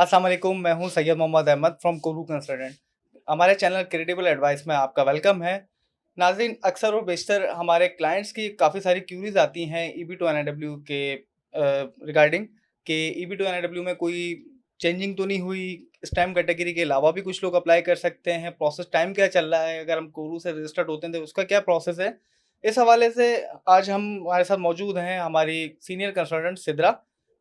अस्सलाम वालेकुम, मैं हूं Syed Mohammad Ahmed from Koru consultant. हमारे चैनल क्रेडिबल एडवाइस में आपका वेलकम है। नाज़रीन, अक्सर और बेशतर हमारे क्लाइंट्स की काफ़ी सारी क्यूरीज आती हैं EB2 NIW के रिगार्डिंग कि EB2 NIW में कोई चेंजिंग तो नहीं हुई, स्टैम्प कैटेगरी के अलावा भी कुछ लोग अप्लाई कर सकते हैं, प्रोसेस टाइम क्या चल रहा है, अगर हम कोरू से रजिस्टर्ड होते हैं तो उसका क्या प्रोसेस है। इस हवाले से आज हम हमारे साथ मौजूद हैं हमारी सीनियर कंसल्टेंट सिद्रा,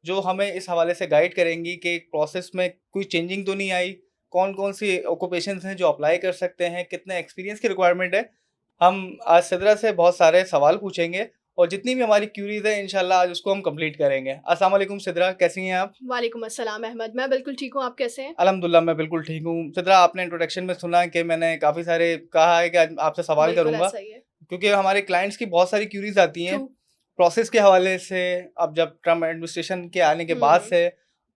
जो हमें इस हवाले से गाइड करेंगी कि प्रोसेस में कोई चेंजिंग तो नहीं आई, कौन-कौन सी ऑक्यूपेशंस हैं जो अप्लाई कर सकते हैं, कितने एक्सपीरियंस की रिक्वायरमेंट है। हम आज सिद्रा से बहुत सारे सवाल पूछेंगे और जितनी भी हमारी क्यूरीज है इंशाल्लाह आज उसको हम कंप्लीट करेंगे। अस्सलाम वालेकुम सिद्रा, कैसी हैं आप? वालेकुम अस्सलाम अहमद, मैं बिल्कुल ठीक हूँ। आप कैसे हैं? अल्हम्दुलिल्लाह मैं बिल्कुल ठीक हूँ। सिद्रा, आपने इंट्रोडक्शन में सुना कि मैंने काफ़ी सारे कहा है कि आज आपसे सवाल बिल्कुल करूँगा, ऐसा ही है। क्योंकि हमारे क्लाइंट्स की बहुत सारी क्यूरीज आती ट्रू। हैं प्रोसेस के हवाले से, अब जब ट्रम्प एडमिनिस्ट्रेशन के आने के बाद हुँ। से,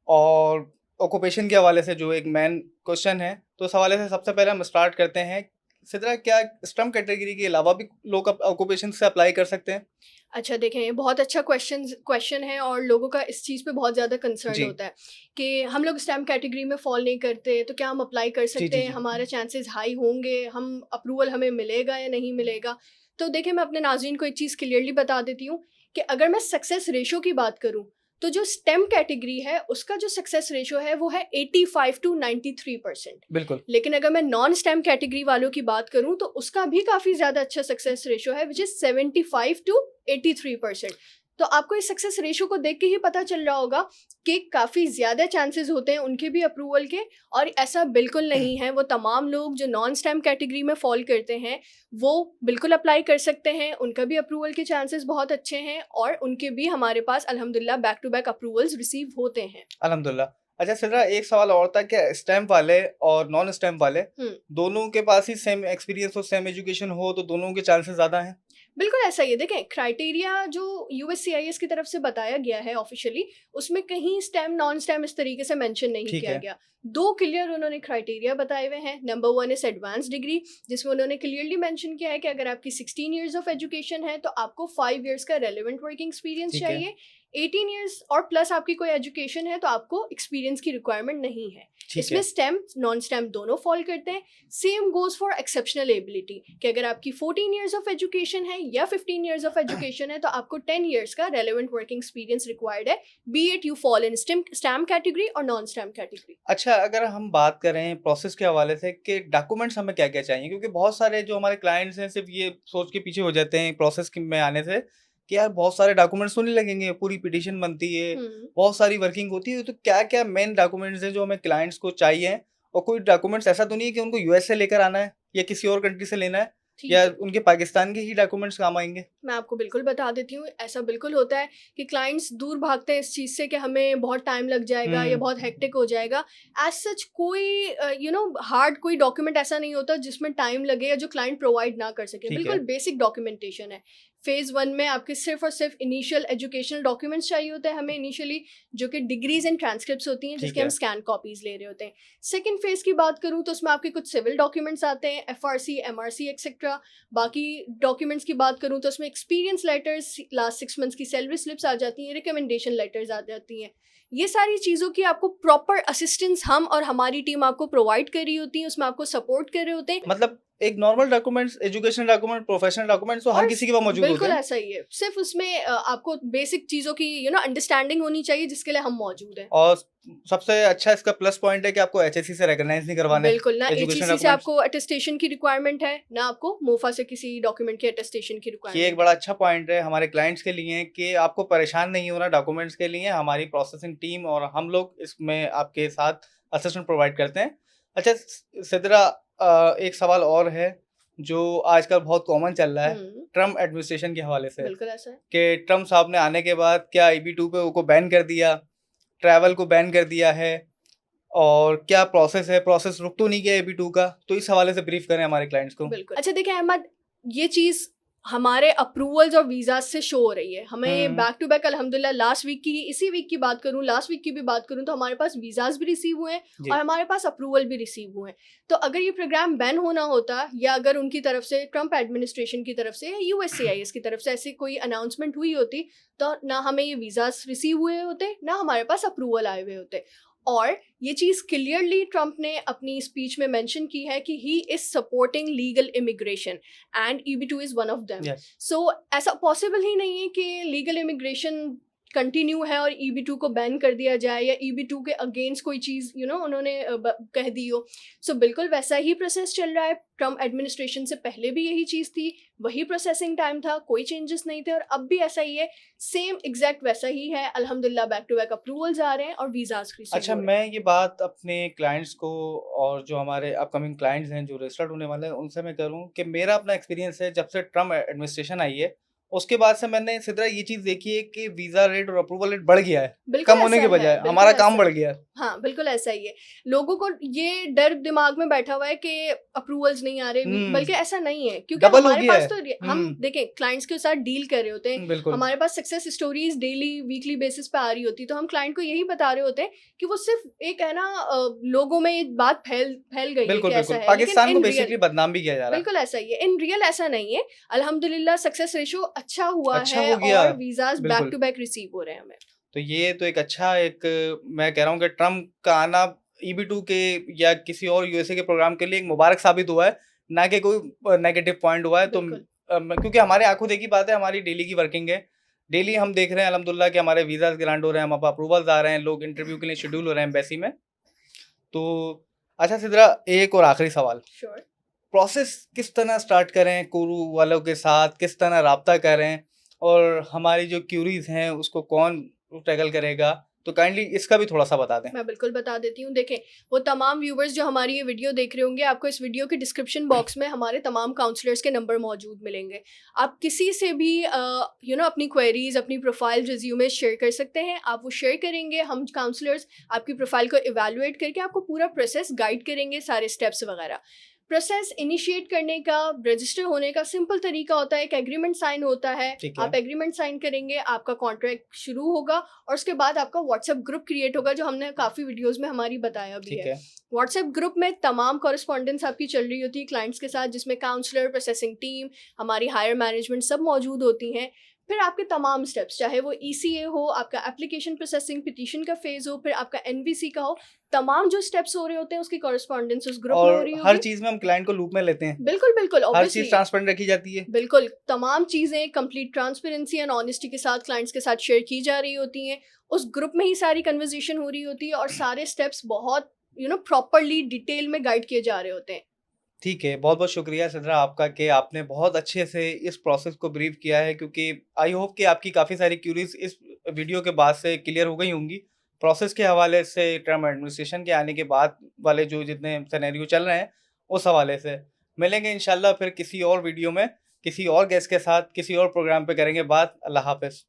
और ऑक्यूपेशन के हवाले से जो एक मेन क्वेश्चन है। तो उस हवाले से सबसे पहले हम स्टार्ट करते हैं। सिद्रा, क्या स्टम्प कैटेगरी के अलावा भी लोग ऑक्यूपेशन से अप्लाई कर सकते हैं? अच्छा देखें, ये बहुत अच्छा क्वेश्चन है और लोगों का इस चीज़ पे बहुत ज़्यादा कंसर्न जी। होता है कि हम लोग स्टैम्प कैटेगरी में फ़ॉल नहीं करते, तो क्या हम अप्लाई कर जी, सकते जी, हैं? जी। हमारे चांसेस हाई होंगे? हम अप्रूवल हमें मिलेगा या नहीं मिलेगा? तो देखिए, मैं अपने नाज़रीन को एक चीज़ क्लियरली बता देती हूँ कि अगर मैं सक्सेस रेशो की बात करूँ, तो जो स्टेम कैटेगरी है, उसका जो सक्सेस रेशो है, वो है 85 टू 93%। बिल्कुल। लेकिन अगर मैं नॉन स्टेम कैटेगरी वालों की बात करूँ, तो उसका भी काफ़ी ज़्यादा अच्छा सक्सेस रेशो है, विच इज़ 75 टू 83%। तो आपको इस सक्सेस रेशो को देख के ही पता चल रहा होगा कि काफ़ी ज़्यादा चांसेस होते हैं उनके भी अप्रूवल के। और ऐसा बिल्कुल नहीं है, वो तमाम लोग जो नॉन स्टेम कैटेगरी में फॉल करते हैं, वो बिल्कुल अप्लाई कर सकते हैं, उनका भी अप्रूवल के चांसेस बहुत अच्छे हैं और उनके भी हमारे पास अल्हम्दुलिल्लाह back to back approvals receive होते हैं। अल्हम्दुलिल्लाह। अच्छा सिद्रा, एक सवाल और था, क्या स्टैम्प वाले और नॉन स्टैम्प वाले हुँ। दोनों के पास ही सेम एक्सपीरियंस और सेम एजुकेशन हो तो दोनों के चांसेस ज़्यादा हैं? बिल्कुल ऐसा ही है। देखें, क्राइटेरिया जो यूएससीआईएस की तरफ से बताया गया है ऑफिशियली, उसमें कहीं स्टेम नॉन स्टेम इस तरीके से मेंशन नहीं ठीक किया है। गया। दो क्लियर उन्होंने क्राइटेरिया बताए हुए हैं। Number one is advance degree, जिसमें उन्होंने क्लियरली मेंशन किया है कि अगर आपकी 16 इयर्स ऑफ एजुकेशन है तो आपको 5 इयर्स का रेलिवेंट वर्किंग एक्सपीरियंस ठीक है। चाहिए। 18 इयर्स और प्लस आपकी कोई एजुकेशन है तो आपको एक्सपीरियंस की रिक्वायरमेंट नहीं है। ठीक इसमें है। स्टेम नॉन स्टेम दोनों फॉल करते हैं। Same goes for exceptional ability, कि अगर आपकी 14 इयर्स ऑफ एजुकेशन है या 15 इयर्स ऑफ एजुकेशन है तो आपको 10 इयर्स का रेलेवेंट वर्किंग एक्सपीरियंस रिक्वायर्ड है, be it you fall in STEM category और नॉन स्टैम कैटेगरी। अच्छा, अगर हम बात करें प्रोसेस के हवाले से कि डॉक्यूमेंट्स हमें क्या-क्या चाहिए? क्योंकि बहुत सारे जो हमारे क्लाइंट्स हैं सिर्फ़ ये सोच के पीछे हो जाते हैं प्रोसेस के में आने से कि यार बहुत सारे डॉक्यूमेंट्स तो नहीं लगेंगे, पूरी पिटीशन बनती है, हम्म। बहुत सारी वर्किंग होती है, तो क्या-क्या मेन डॉक्यूमेंट्स हैं जो हमें क्लाइंट्स को चाहिए? और कोई डॉक्यूमेंट्स ऐसा तो नहीं है कि उनको यूएस से लेकर आना है या किसी और कंट्री से लेना है, या ठीक है, उनके पाकिस्तान के ही डॉक्यूमेंट्स काम आएँगे? मैं आपको बिल्कुल बता देती हूँ। ऐसा बिल्कुल होता है कि क्लाइंट्स दूर भागते हैं इस चीज़ से कि हमें बहुत टाइम लग जाएगा या हुँ, बहुत हेक्टिक हो जाएगा। एज़ सच कोई हार्ड कोई डॉक्यूमेंट ऐसा नहीं होता जिसमें टाइम लगे या जो क्लाइंट प्रोवाइड ना कर सके। ठीक बिल्कुल है। बेसिक डॉक्यूमेंटेशन है। फ़ेज़ 1 में आपके सिर्फ़ और सिर्फ़ इनिशियल एजुकेशनल डॉक्यूमेंट्स चाहिए होते हैं हमें इनिशियली, जो कि डिग्रीज़ एंड ट्रांसक्रिप्ट्स होती हैं, ठीक जिसके हम है। स्कैन कॉपीज़ ले रहे होते हैं। सेकंड फ़ेज़ की बात करूँ तो उसमें आपके कुछ सिविल डॉक्यूमेंट्स आते हैं, एफआरसी, एमआरसी एक्सेट्रा। बाकी डॉक्यूमेंट्स की बात करूँ तो उसमें एक्सपीरियंस लेटर्स, लास्ट 6 मंथ्स की सैलरी स्लिप्स आ जाती हैं, रिकमेंडेशन लेटर्स आ जाती हैं। ये सारी चीज़ों की आपको प्रॉपर असिस्टेंस हम और हमारी टीम आपको प्रोवाइड कर रही होती है, उसमें आपको सपोर्ट कर रहे होते हैं। मतलब एक normal documents, educational document, professional documents तो हर और किसी के पास मौजूद होते बिल्कुल हैं। ऐसा ही है। सिर्फ़ उसमें आपको बेसिक चीज़ों की अंडरस्टैंडिंग होनी चाहिए, जिसके लिए हम मौजूद हैं। और सबसे अच्छा इसका प्लस पॉइंट है कि आपको एचएससी से रिकॉग्नाइज नहीं करवाने बिल्कुल, ना एजुकेशन एचईसी से डॉक्यूमेंट्स। आपको अटेस्टेशन की रिक्वायरमेंट है, ना आपको मोफा से किसी डॉक्यूमेंट की अटेस्टेशन की ये एक रिक्वायरमेंट बड़ा है। अच्छा पॉइंट है हमारे क्लाइंट्स के लिए कि आपको परेशान नहीं होना डॉक्यूमेंट्स के लिए। हमारी प्रोसेसिंग टीम और हम लोग इसमें आपके साथ असिस्टेंट प्रोवाइड करते हैं। अच्छा सिद्रा, एक सवाल और है जो आजकल बहुत कॉमन चल रहा है हुँ, ट्रम्प एडमिनिस्ट्रेशन के हवाले से, बिल्कुल ऐसा है। कि ट्रम्प साहब ने आने के बाद क्या ईबी2 पे को बैन कर दिया, ट्रैवल को बैन कर दिया है, और क्या प्रोसेस है, प्रोसेस रुक तो नहीं गया EB2 का? तो इस हवाले से ब्रीफ करें हमारे क्लाइंट्स को। बिल्कुल। अच्छा देखिए अहमद, ये चीज़ हमारे अप्रूवल्स और वीज़ाज़ से शो हो रही है। हमें हुँ, बैक टू बैक अल्हम्दुलिल्लाह लास्ट वीक की इसी वीक की बात करूँ, लास्ट वीक की भी बात करूँ, तो हमारे पास वीज़ाज़ भी रिसीव हुए हैं और जी। हमारे पास अप्रूवल भी रिसीव हुए हैं। तो अगर ये प्रोग्राम बैन होना होता या अगर उनकी तरफ से ट्रम्प एडमिनिस्ट्रेशन की तरफ से या यूएससीआईएस की तरफ से ऐसी कोई अनाउंसमेंट हुई होती, तो ना हमें ये वीज़ाज़ रिसीव हुए होते, ना हमारे पास अप्रूवल आए हुए होते। और ये चीज़ क्लियरली ट्रंप ने अपनी स्पीच में मेंशन की है कि he is supporting legal immigration and EB2 is one of them. Yes. So ऐसा पॉसिबल ही नहीं है कि लीगल इमिग्रेशन कंटिन्यू है और EB2 को बैन कर दिया जाए या EB2 के अगेंस्ट कोई चीज़ उन्होंने कह दी हो। सो बिल्कुल वैसा ही प्रोसेस चल रहा है। ट्रम्प एडमिनिस्ट्रेशन से पहले भी यही चीज़ थी, वही प्रोसेसिंग टाइम था, कोई चेंजेस नहीं थे और अब भी ऐसा ही है, सेम एग्जैक्ट वैसा ही है। अल्हम्दुलिल्लाह बैक टू बैक अप्रूवल्स आ रहे हैं और वीज़ाज रिसीव अच्छा, हो रहे हैं। मैं ये बात अपने क्लाइंट्स को और जो हमारे अपकमिंग क्लाइंट्स हैं जो रजिस्टर्ड होने वाले हैं उनसे मैं करूँ कि मेरा अपना एक्सपीरियंस है, जब से ट्रम्प एडमिनिस्ट्रेशन आई है उसके बाद से मैंने सिद्रा ये चीज़ देखी है कि वीज़ा रेट और अप्रूवल रेट बढ़ गया है, बिल्कुल कम होने ऐसा के है, बजाय बिल्कुल हमारा काम ऐसा बढ़ है। गया है। हाँ, बिल्कुल ऐसा ही है। लोगों को ये डर दिमाग में बैठा हुआ है कि अप्रूवल्स नहीं आ रहे, बल्कि ऐसा नहीं है, क्योंकि डबल हो हमारे गया पास है। तो हम देखें क्लाइंट्स के साथ डील कर रहे होते हैं, बिल्कुल हमारे पास success stories daily weekly basis पे आ रही होती है, तो हम क्लाइंट को यही बता रहे होते हैं कि वो सिर्फ एक है ना, लोगों में ये बात फैल फैल गई है बिल्कुल कि ऐसा बिल्कुल है, लेकिन पाकिस्तान को इन रियल बेसिकली बदनाम भी किया जा रहा है। बिल्कुल ऐसा ही है, इन रियल ऐसा नहीं है। अल्हम्दुलिल्लाह सक्सेस रेशो अच्छा हुआ अच्छा है हो गया, और वीज़ाज बैक बिल्कुल। टू बैक रिसीव हो रहे हैं हमें। तो ये तो एक अच्छा एक मैं कह रहा हूँ कि ट्रम्प का आना EB2 के या किसी और USA के प्रोग्राम के लिए एक मुबारक साबित हुआ है, ना कि कोई नेगेटिव पॉइंट हुआ है। तो बिल्कुल। क्योंकि हमारे आंखों देखी बात है, हमारी डेली की वर्किंग है, डेली हम देख रहे हैं अल्हम्दुलिल्लाह कि हमारे वीज़ाज ग्रांट हो रहे हैं, हमारे पास अप्रूवल्स आ रहे हैं, लोग इंटरव्यू के लिए शेड्यूल हो रहे हैं एम्बेसी में। तो अच्छा सिद्रा, एक और आखिरी सवाल, श्योर। प्रोसेस किस तरह स्टार्ट करें कोरू वालों के साथ, किस तरह राब्ता करें और हमारी जो क्यूरीज हैं उसको कौन टैकल करेगा, तो काइंडली इसका भी थोड़ा सा बता दें। मैं बिल्कुल बता देती हूँ। देखें, वो तमाम व्यूवर्स जो हमारी ये वीडियो देख रहे होंगे, आपको इस वीडियो के डिस्क्रिप्शन बॉक्स में हमारे तमाम काउंसलर्स के नंबर मौजूद मिलेंगे। आप किसी से भी अपनी क्वेरीज, अपनी प्रोफाइल, रिज्यूमे शेयर कर सकते हैं। आप वो शेयर करेंगे, हम काउंसलर्स आपकी प्रोफाइल को इवेलुएट करके आपको पूरा प्रोसेस गाइड करेंगे, सारे स्टेप्स वगैरह। प्रोसेस इनिशिएट करने का, रजिस्टर होने का सिंपल तरीका होता है, एक एग्रीमेंट साइन होता है। ठीक है। आप एग्रीमेंट साइन करेंगे, आपका कॉन्ट्रैक्ट शुरू होगा और उसके बाद आपका व्हाट्सएप ग्रुप क्रिएट होगा, जो हमने काफ़ी वीडियोस में हमारी बताया भी ठीक है। है। व्हाट्सएप ग्रुप में तमाम कॉरेस्पॉन्डेंस आपकी चल रही होती है क्लाइंट्स के साथ, जिसमें काउंसलर, प्रोसेसिंग टीम, हमारी हायर मैनेजमेंट सब मौजूद होती हैं। फिर आपके तमाम स्टेप्स, चाहे वो ECA हो, आपका एप्लीकेशन प्रोसेसिंग पिटीशन का फेज हो, फिर आपका NVC का हो, तमाम जो स्टेप्स हो रहे होते हैं उसकी कॉरेस्पॉन्डेंस उस ग्रुप में हो और रही हर होगी। चीज में हम क्लाइंट को लूप में लेते हैं, बिल्कुल बिल्कुल, हर चीज ऑब्वियसली ट्रांसपेरेंट रखी जाती है। बिल्कुल, तमाम चीज़ें कंप्लीट ट्रांसपेरेंसी एंड ऑनेस्टी के साथ क्लाइंट्स के साथ शेयर की जा रही होती हैं। उस ग्रुप में ही सारी कन्वर्सेशन हो रही होती है और सारे स्टेप्स बहुत प्रॉपरली डिटेल में गाइड किए जा रहे होते हैं। ठीक है, बहुत बहुत शुक्रिया सिद्रा आपका कि आपने बहुत अच्छे से इस प्रोसेस को ब्रीफ किया है, क्योंकि आई होप कि आपकी काफ़ी सारी क्यूरीज इस वीडियो के बाद से क्लियर हो गई होंगी। प्रोसेस के हवाले से, ट्रम्प एडमिनिस्ट्रेशन के आने के बाद वाले जो जितने सिनेरियो चल रहे हैं उस हवाले से। मिलेंगे इंशाल्लाह फिर किसी और वीडियो में, किसी और गेस्ट के साथ, किसी और प्रोग्राम पे करेंगे बात। अल्लाह हाफ़िज़।